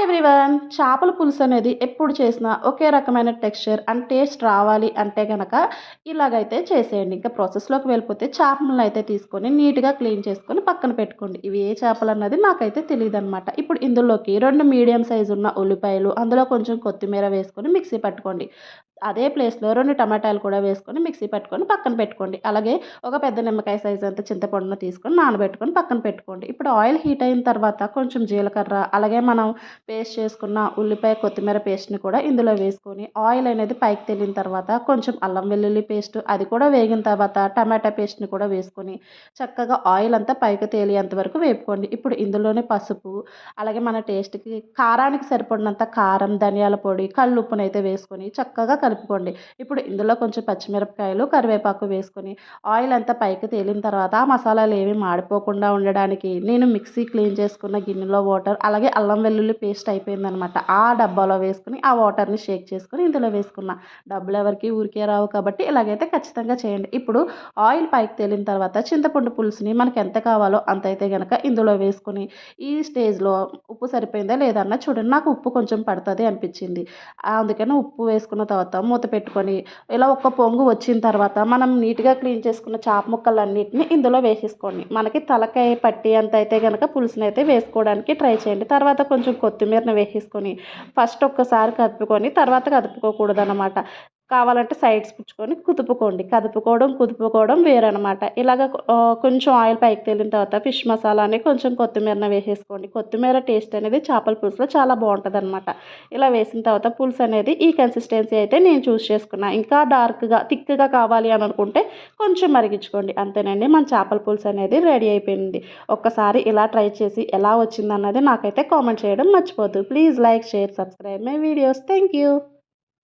Everyone. చేపల పులుసు అనేది ఎప్పుడు చేసినా ఒకే రకమైన టెక్స్చర్ అండ్ టేస్ట్ రావాలి అంటే గనక ఇలాగైతే చేసేయండి. ఇంకా ప్రాసెస్‌లోకి వెళ్ళిపోతే చేపలను అయితే తీసుకొని నీట్‌గా క్లీన్ చేసుకొని పక్కన పెట్టుకోండి. ఇవి ఏ చేపలన్నది నాకైతే తెలీదనమాట. ఇప్పుడు ఇందులోకి 2 మీడియం సైజ్ ఉన్న ఉల్లిపాయలు, అందులో కొంచెం కొత్తిమీర వేసుకొని మిక్సీ పట్టుకోండి. అదే ప్లేస్‌లో 2 టమాటాలు కూడా వేసుకొని మిక్సీ పట్టుకొని పక్కన పెట్టుకోండి. అలాగే ఒక పెద్ద నిమ్మకాయ సైజ్ అంత చింతపండును తీసుకొని నానబెట్టుకొని పక్కన పెట్టుకోండి. ఇప్పుడు ఆయిల్ హీట్ అయిన తర్వాత కొంచెం జీలకర్ర, అలాగే మనం పేస్ట్ చేసుకున్న ఉల్లిపాయ, కొత్తిమీర పేస్ట్‌ని కూడా ఇందులో వేసుకొని ఆయిల్ అనేది పైకి తేలిన తర్వాత కొంచెం అల్లం వెల్లుల్లి పేస్ట్ అది కూడా వేగిన తర్వాత టమాటా పేస్ట్‌ని కూడా వేసుకొని చక్కగా ఆయిల్ అంతా పైకి తేలేంత వరకు వేపుకోండి. ఇప్పుడు ఇందులోనే పసుపు, అలాగే మన టేస్ట్‌కి కారానికి సరిపడినంత కారం, ధనియాల పొడి, కల్లుప్పునైతే వేసుకొని చక్కగా కలుపుకోండి. ఇప్పుడు ఇందులో కొంచెం పచ్చిమిరపకాయలు, కరివేపాకు వేసుకొని ఆయిల్ అంతా పైకి తేలిన తర్వాత ఆ మసాలాలు ఏవి మాడిపోకుండా ఉండడానికి నేను మిక్సీ క్లీన్ చేసుకున్న గిన్నెలో వాటర్, అలాగే అల్లం వెల్లుల్లి పేస్ట్ అయిపోయిందనమాట. ఆ డబ్బాలో వేసుకొని ఆ వాటర్‌ని షేక్ చేసుకొని ఇందులో వేసుకున్న. డబ్బులు ఎవరికీ ఊరికే రావు కాబట్టి ఇలాగైతే ఖచ్చితంగా చేయండి. ఇప్పుడు ఆయిల్ పైకి తేలిన తర్వాత చింతపండు పులుసుని మనకు ఎంత కావాలో అంత అయితే గనక ఇందులో వేసుకొని ఈ స్టేజ్‌లో ఉప్పు సరిపోయిందా లేదా అన్నది చూడండి. నాకు ఉప్పు కొంచెం పడతది అనిపించింది. అందుకని ఉప్పు వేసుకున్న తర్వాత మూత పెట్టుకొని ఇలా ఒక్క పొంగు వచ్చిన తర్వాత మనం నీట్‌గా క్లీన్ చేసుకున్న చేప ముక్కలన్నిటిని ఇందులో వేసేసుకోండి. మనకి తలకాయ పట్టేంత అయితే గనక పులుసునైతే వేసుకోవడానికి ట్రై చేయండి. తర్వాత కొంచెం కొత్తిమీరని వేసేసుకొని ఫస్ట్ ఒక్కసారి కదుపుకొని తర్వాత కదుపుకోకూడదనమాట. కావాలంటే సైడ్స్ పుచ్చుకొని కుదుపుకోండి. కుదుపుకోవడం వేరనమాట. ఇలాగ కొంచెం ఆయిల్ పైకి తేలిన తర్వాత ఫిష్ మసాలాని కొంచెం కొత్తిమీరని వేసేసుకోండి. కొత్తిమీర టేస్ట్ అనేది చేపల పులుసులో చాలా బావుంటదనమాట. ఇలా వేసిన తర్వాత పులుసు అనేది ఈ కన్సిస్టెన్సీ అయితే నేను చూస్ చేసుకున్నా. ఇంకా డార్క్‌గా, థిక్‌గా కావాలి అని అనుకుంటే కొంచెం మరిగించుకోండి. అంతేనండి, మన చేపల పులుసు అనేది రెడీ అయిపోయింది. ఒక్కసారి ఇలా ట్రై చేసి ఎలా వచ్చిందన్నది నాకైతే కామెంట్ చేయడం మర్చిపోవద్దు. Please like, share, subscribe my videos. Thank you.